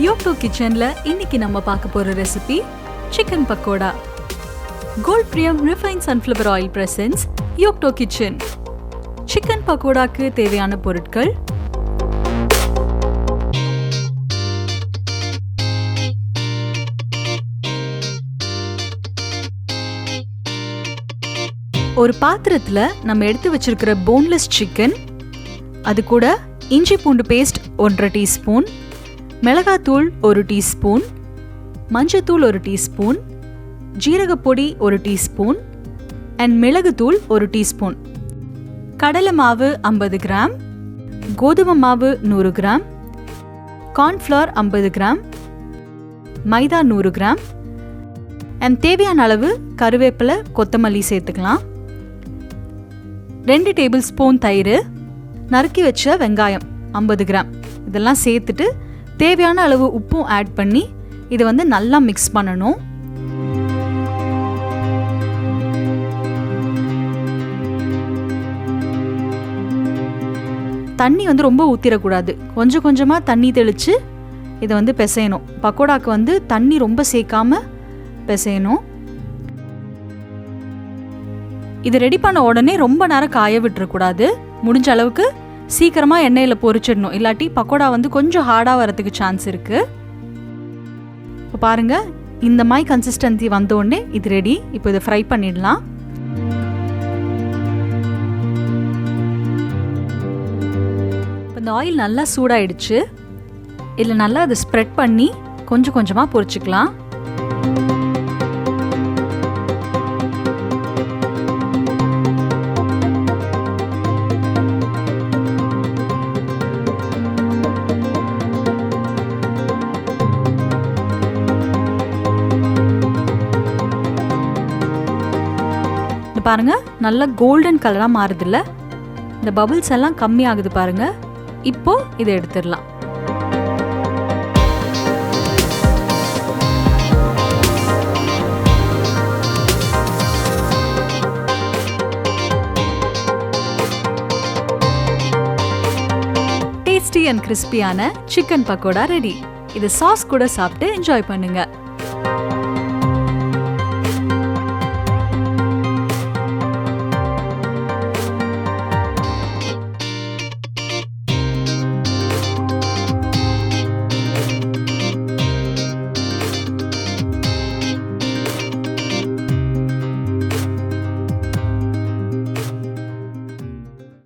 Yocto கிச்சன்ல இன்னைக்கு நம்ம பார்க்க போற recipe Chicken Pakoda. Gold Premium Refined Sunflower Oil presents Yocto Kitchen. Chicken Pakodaக்கு தேவையான பொருட்கள்: ஒரு பாத்திரத்துல நம்ம எடுத்து வச்சிருக்கிற போன்லெஸ் சிக்கன், அது கூட இஞ்சி பூண்டு பேஸ்ட் 1.5 டீஸ்பூன், மிளகாத்தூள் 1 டீஸ்பூன், மஞ்சத்தூள் 1 டீஸ்பூன், ஜீரகப்பொடி 1 டீஸ்பூன் அண்ட் மிளகுத்தூள் 1 டீஸ்பூன், கடலை மாவு 50 கிராம், கோதுமை மாவு 100 gram, cornflour 50 gram, maida 100 gram and தேவையான அளவு கருவேப்பிலை, கொத்தமல்லி சேர்த்துக்கலாம். 2 டேபிள் ஸ்பூன் தயிர், நறுக்கி வச்ச வெங்காயம் 50 கிராம், இதெல்லாம் சேர்த்துட்டு தேவையான அளவு உப்பும் ஆட் பண்ணி இதை நல்லா மிக்ஸ் பண்ணணும். தண்ணி ரொம்ப ஊற்றிடக்கூடாது, கொஞ்சம் கொஞ்சமாக தண்ணி தெளித்து இதை பிசையணும். பக்கோடாக்கு தண்ணி ரொம்ப சேர்க்காம பிசையணும். இது ரெடி பண்ண உடனே ரொம்ப நேரம் காய விட்டுறக்கூடாது. முடிஞ்ச அளவுக்கு சீக்கிரமாக எண்ணெயில் பொரிச்சிடணும், இல்லாட்டி பக்கோடா கொஞ்சம் ஹார்டாக வரதுக்கு சான்ஸ் இருக்குது. இப்போ பாருங்கள், இந்த மாதிரி கன்சிஸ்டன்சி வந்தோடனே இது ரெடி. இப்போ இதை ஃப்ரை பண்ணிடலாம். இப்போ இந்த ஆயில் நல்லா சூடாயிடுச்சு. இதில் நல்லா அதை ஸ்ப்ரெட் பண்ணி கொஞ்சம் கொஞ்சமாக பொரிச்சுக்கலாம். பாருங்க, நல்ல கோல்டன் கலராக மாறுதில்ல, இந்த பபிள்ஸ் எல்லாம் கம்மி ஆகுது பாருங்க. இப்போ இதை எடுத்துடலாம். டேஸ்டி அண்ட் கிறிஸ்பியான சிக்கன் பக்கோடா ரெடி. இது சாஸ் கூட சாப்பிட்டு என்ஜாய் பண்ணுங்க.